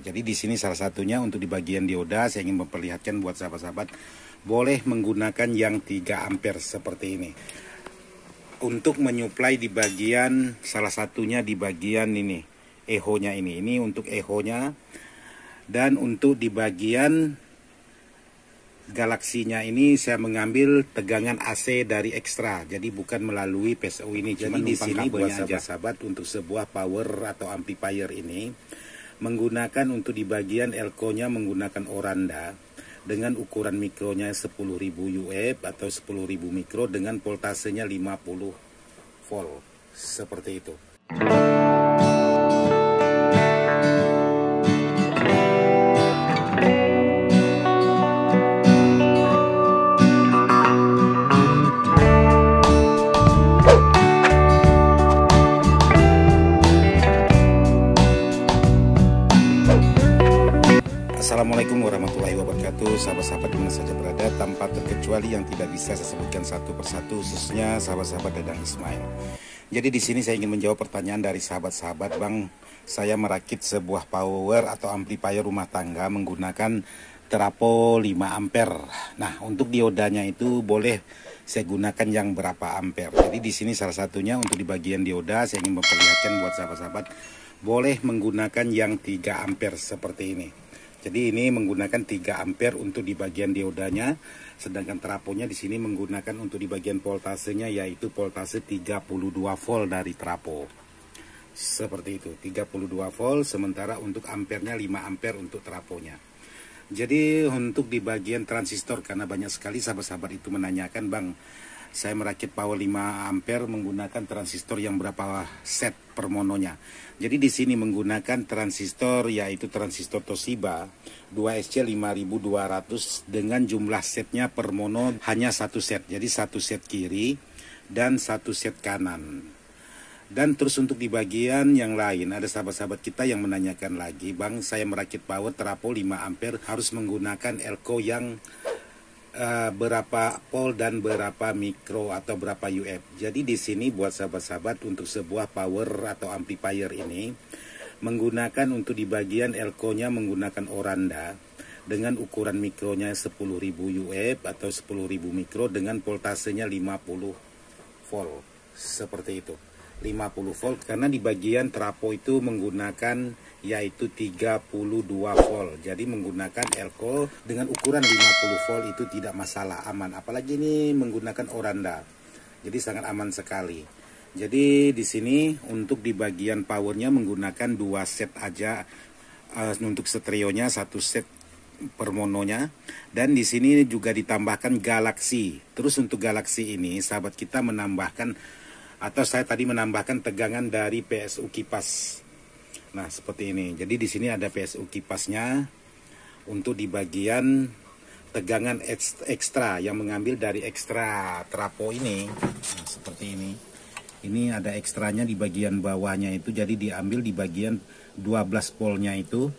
Jadi di sini salah satunya untuk di bagian dioda saya ingin memperlihatkan buat sahabat-sahabat boleh menggunakan yang 3 ampere seperti ini. Untuk menyuplai di bagian salah satunya di bagian ini eho-nya ini untuk eho-nya, dan untuk di bagian galaksinya ini saya mengambil tegangan AC dari ekstra, jadi bukan melalui PSU ini. Jadi di sini buat sahabat-sahabat untuk sebuah power atau amplifier ini menggunakan untuk di bagian elko-nya menggunakan Oranda dengan ukuran mikronya 10.000 UF atau 10.000 mikro dengan voltasenya 50 volt seperti itu. Assalamualaikum warahmatullahi wabarakatuh, sahabat-sahabat dimana saja berada, tanpa terkecuali yang tidak bisa saya sebutkan satu persatu, khususnya sahabat-sahabat Dadang Ismail. Jadi di sini saya ingin menjawab pertanyaan dari sahabat-sahabat, Bang, saya merakit sebuah power atau amplifier rumah tangga menggunakan terapo 5 ampere. Nah, untuk diodanya itu boleh saya gunakan yang berapa ampere. Jadi di sini salah satunya untuk di bagian dioda saya ingin memperlihatkan buat sahabat-sahabat boleh menggunakan yang 3 ampere seperti ini. Jadi ini menggunakan 3 ampere untuk di bagian diodanya, sedangkan trafonya di sini menggunakan untuk di bagian voltasenya yaitu voltase 32 volt dari trafo. Seperti itu, 32 volt, sementara untuk ampernya 5 ampere untuk trafonya. Jadi untuk di bagian transistor, karena banyak sekali sahabat-sahabat itu menanyakan, Bang, saya merakit power 5 ampere menggunakan transistor yang berapa set per mononya. Jadi di sini menggunakan transistor yaitu transistor Toshiba 2SC5200 dengan jumlah setnya per mono hanya 1 set. Jadi 1 set kiri dan 1 set kanan. Dan terus untuk di bagian yang lain ada sahabat-sahabat kita yang menanyakan lagi, Bang, saya merakit power trafo 5 ampere harus menggunakan elko yang berapa volt dan berapa mikro atau berapa UF. Jadi di sini buat sahabat-sahabat untuk sebuah power atau amplifier ini menggunakan untuk di bagian elko-nya menggunakan Oranda dengan ukuran mikronya 10.000 UF atau 10.000 mikro dengan voltasenya 50 volt seperti itu. 50 volt karena di bagian trafo itu menggunakan yaitu 32 volt. Jadi menggunakan elko dengan ukuran 50 volt itu tidak masalah, aman. Apalagi ini menggunakan Oranda. Jadi sangat aman sekali. Jadi di sini untuk di bagian powernya menggunakan 2 set aja, untuk stereonya 1 set per mononya, dan di sini juga ditambahkan galaksi. Terus untuk galaksi ini sahabat kita menambahkan, atau saya tadi menambahkan tegangan dari PSU kipas. Nah, seperti ini. Jadi di sini ada PSU kipasnya untuk di bagian tegangan ekstra yang mengambil dari ekstra trafo ini. Nah, seperti ini. Ini ada ekstranya di bagian bawahnya itu, jadi diambil di bagian 12 voltnya itu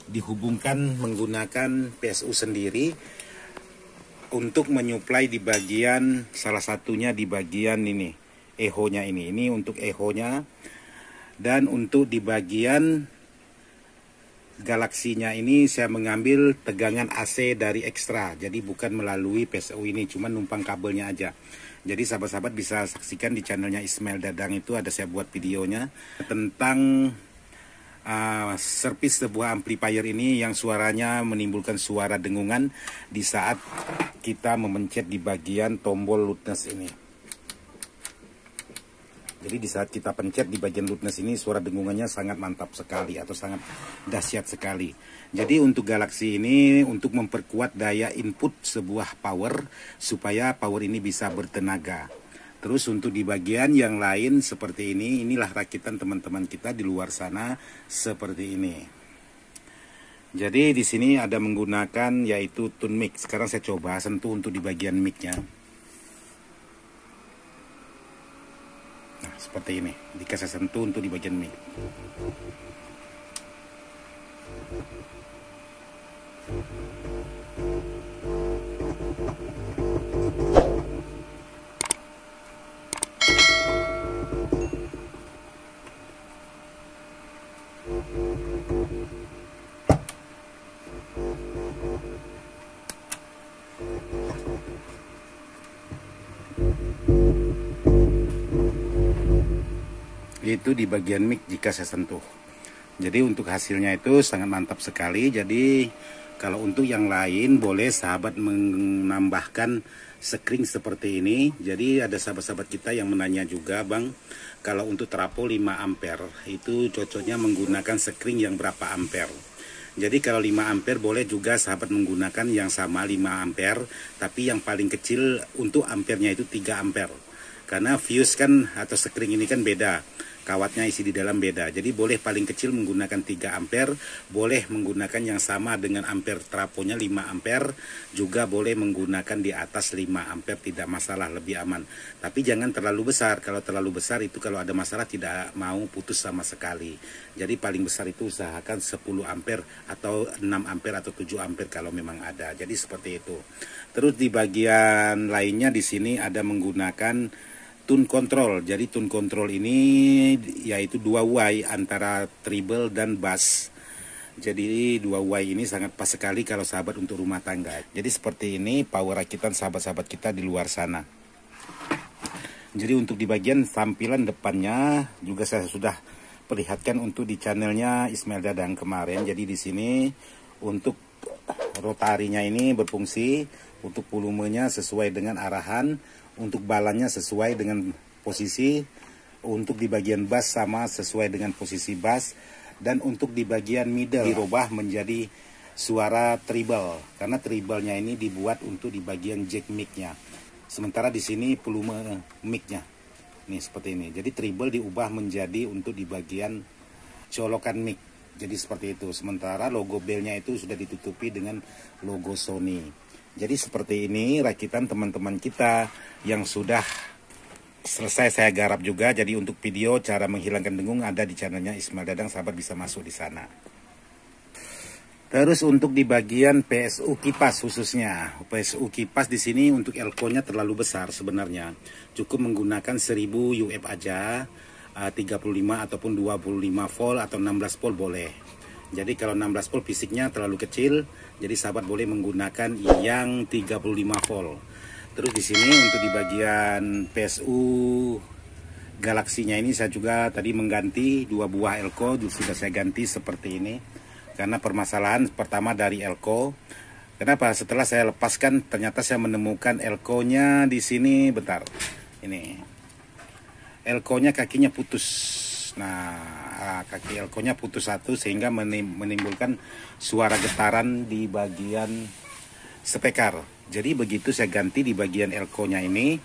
dihubungkan menggunakan PSU sendiri untuk menyuplai di bagian salah satunya di bagian ini. Eho-nya ini untuk eho-nya, dan untuk di bagian galaksinya ini saya mengambil tegangan AC dari ekstra, jadi bukan melalui PSU ini, cuma numpang kabelnya aja. Jadi sahabat-sahabat bisa saksikan di channelnya Ismail Dadang, itu ada saya buat videonya tentang servis sebuah amplifier ini yang suaranya menimbulkan suara dengungan di saat kita memencet di bagian tombol loudness ini. Jadi di saat kita pencet di bagian loudness ini suara dengungannya sangat mantap sekali atau sangat dahsyat sekali. Jadi untuk galaksi ini untuk memperkuat daya input sebuah power supaya power ini bisa bertenaga. Terus untuk di bagian yang lain seperti ini, inilah rakitan teman-teman kita di luar sana seperti ini. Jadi di sini ada menggunakan yaitu tune mic. Sekarang saya coba sentuh untuk di bagian mic-nya. Nah, seperti ini. Jika saya sentuh untuk di bagian mic. itu di bagian mic jika saya sentuh. Jadi untuk hasilnya itu sangat mantap sekali. Jadi kalau untuk yang lain boleh sahabat menambahkan sekring seperti ini. Jadi ada sahabat-sahabat kita yang menanya juga, Bang, kalau untuk trafo 5 ampere itu cocoknya menggunakan sekring yang berapa ampere. Jadi kalau 5 ampere boleh juga sahabat menggunakan yang sama 5 ampere, tapi yang paling kecil untuk ampernya itu 3 ampere. Karena fuse kan atau sekring ini kan beda. Kawatnya isi di dalam beda. Jadi boleh paling kecil menggunakan 3 ampere, boleh menggunakan yang sama dengan ampere trafonya 5 ampere, juga boleh menggunakan di atas 5 ampere, tidak masalah, lebih aman. Tapi jangan terlalu besar. Kalau terlalu besar itu kalau ada masalah tidak mau putus sama sekali. Jadi paling besar itu usahakan 10 ampere atau 6 ampere atau 7 ampere kalau memang ada. Jadi seperti itu. Terus di bagian lainnya di sini ada menggunakan tune control. Jadi tune control ini yaitu 2 Y antara treble dan bass. Jadi 2 Y ini sangat pas sekali kalau sahabat untuk rumah tangga. Jadi seperti ini power rakitan sahabat-sahabat kita di luar sana. Jadi untuk di bagian tampilan depannya juga saya sudah perlihatkan untuk di channelnya Ismail Dadang kemarin. Jadi di sini untuk rotarinya ini berfungsi, untuk volumenya sesuai dengan arahan, untuk balannya sesuai dengan posisi, untuk di bagian bass sama sesuai dengan posisi bass, dan untuk di bagian middle dirubah menjadi suara treble, karena treble-nya ini dibuat untuk di bagian jack mic-nya. Sementara di sini volume mic-nya nih seperti ini. Jadi treble diubah menjadi untuk di bagian colokan mic. Jadi seperti itu. Sementara logo bell-nya itu sudah ditutupi dengan logo Sony. Jadi seperti ini rakitan teman-teman kita yang sudah selesai saya garap juga. Jadi untuk video cara menghilangkan dengung ada di channelnya Ismail Dadang, sahabat bisa masuk di sana. Terus untuk di bagian PSU kipas khususnya, PSU kipas di sini untuk elko-nya terlalu besar sebenarnya. Cukup menggunakan 1000 UF aja, 35 ataupun 25 volt atau 16 volt boleh. Jadi kalau 16 volt fisiknya terlalu kecil, jadi sahabat boleh menggunakan yang 35 volt. Terus di sini untuk di bagian PSU galaksinya ini saya juga tadi mengganti 2 buah elko, sudah saya ganti seperti ini. Karena permasalahan pertama dari elko. Kenapa? Setelah saya lepaskan ternyata saya menemukan elko-nya di sini, bentar. Ini. Elko-nya kakinya putus. Nah, kaki elko-nya putus satu sehingga menimbulkan suara getaran di bagian spekar. Jadi begitu saya ganti di bagian elko-nya ini,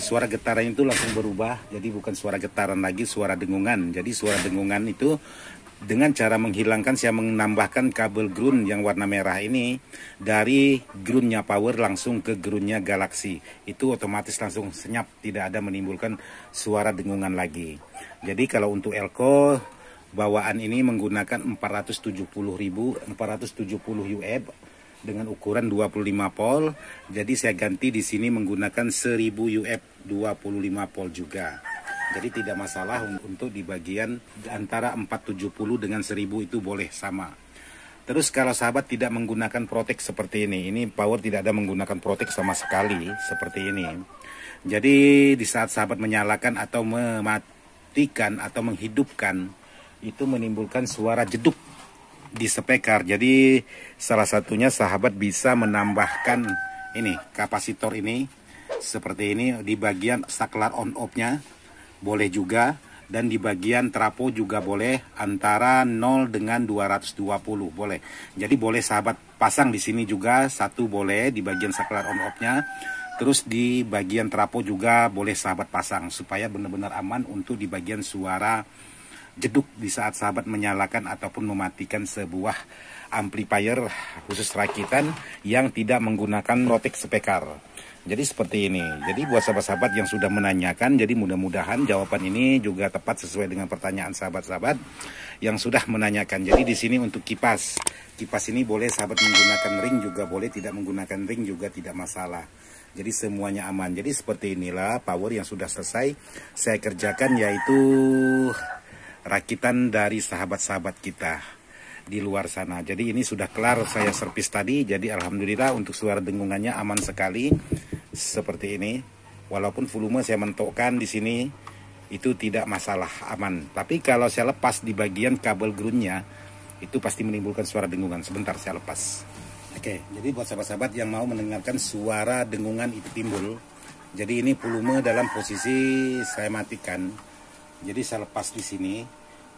suara getaran itu langsung berubah. Jadi bukan suara getaran lagi, suara dengungan. Jadi suara dengungan itu dengan cara menghilangkan, saya menambahkan kabel ground yang warna merah ini dari groundnya power langsung ke groundnya galaksi. Itu otomatis langsung senyap, tidak ada menimbulkan suara dengungan lagi. Jadi kalau untuk elko bawaan ini menggunakan 470 UF dengan ukuran 25 volt. Jadi saya ganti di sini menggunakan 1000 UF 25 volt juga. Jadi tidak masalah untuk di bagian antara 470 dengan 1000 itu boleh sama. Terus kalau sahabat tidak menggunakan protek seperti ini power tidak ada menggunakan protek sama sekali seperti ini. Jadi di saat sahabat menyalakan atau mematikan atau menghidupkan itu menimbulkan suara jeduk di spekar. Jadi salah satunya sahabat bisa menambahkan ini kapasitor ini seperti ini di bagian saklar on off-nya. Boleh juga, dan di bagian trafo juga boleh antara 0 dengan 220 boleh. Jadi boleh sahabat pasang di sini juga satu boleh di bagian saklar on off-nya. Terus di bagian trafo juga boleh sahabat pasang supaya benar-benar aman untuk di bagian suara jeduk di saat sahabat menyalakan ataupun mematikan sebuah amplifier khusus rakitan yang tidak menggunakan protek spekar. Jadi seperti ini. Jadi buat sahabat-sahabat yang sudah menanyakan, jadi mudah-mudahan jawaban ini juga tepat sesuai dengan pertanyaan sahabat-sahabat yang sudah menanyakan. Jadi di sini untuk kipas. Kipas ini boleh sahabat menggunakan ring juga boleh, tidak menggunakan ring juga tidak masalah. Jadi semuanya aman. Jadi seperti inilah power yang sudah selesai saya kerjakan, yaitu rakitan dari sahabat-sahabat kita di luar sana. Jadi ini sudah kelar saya servis tadi. Jadi alhamdulillah untuk suara dengungannya aman sekali seperti ini. Walaupun volume saya mentokkan di sini itu tidak masalah, aman. Tapi kalau saya lepas di bagian kabel groundnya, itu pasti menimbulkan suara dengungan. Sebentar saya lepas. Oke, jadi buat sahabat-sahabat yang mau mendengarkan suara dengungan itu timbul, jadi ini volume dalam posisi saya matikan. Jadi saya lepas di sini.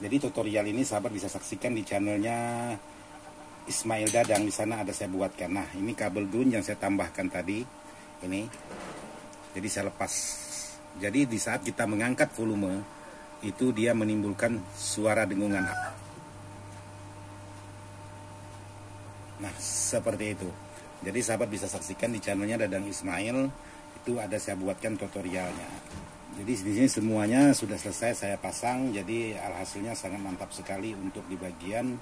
Jadi tutorial ini sahabat bisa saksikan di channelnya Ismail Dadang. Di sana ada saya buatkan. Nah, ini kabel ground yang saya tambahkan tadi. Ini. Jadi saya lepas. Jadi di saat kita mengangkat volume, itu dia menimbulkan suara dengungan. Nah, seperti itu. Jadi sahabat bisa saksikan di channelnya Dadang Ismail, itu ada saya buatkan tutorialnya. Jadi di sini semuanya sudah selesai saya pasang. Jadi alhasilnya sangat mantap sekali untuk di bagian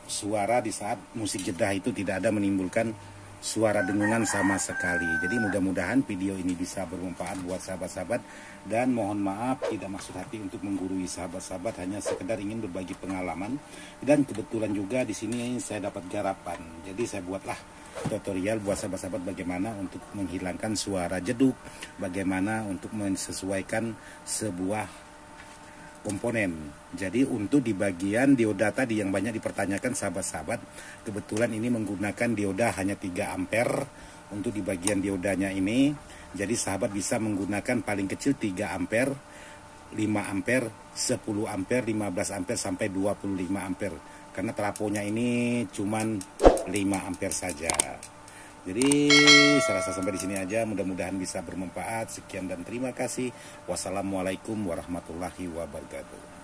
suara di saat musik jedah itu tidak ada menimbulkan suara dengungan sama sekali. Jadi mudah-mudahan video ini bisa bermanfaat buat sahabat-sahabat, dan mohon maaf tidak maksud hati untuk menggurui sahabat-sahabat, hanya sekedar ingin berbagi pengalaman. Dan kebetulan juga di sini saya dapat garapan. Jadi saya buatlah tutorial buat sahabat-sahabat bagaimana untuk menghilangkan suara jeduk, bagaimana untuk menyesuaikan sebuah komponen. Jadi untuk di bagian dioda tadi yang banyak dipertanyakan sahabat-sahabat, kebetulan ini menggunakan dioda hanya 3 ampere untuk di bagian diodanya ini. Jadi sahabat bisa menggunakan paling kecil 3 ampere, 5 ampere, 10 ampere, 15 ampere sampai 25 ampere. Karena trafonya ini cuman 5 ampere saja. Jadi saya rasa sampai di sini aja, mudah-mudahan bisa bermanfaat. Sekian dan terima kasih. Wassalamualaikum warahmatullahi wabarakatuh.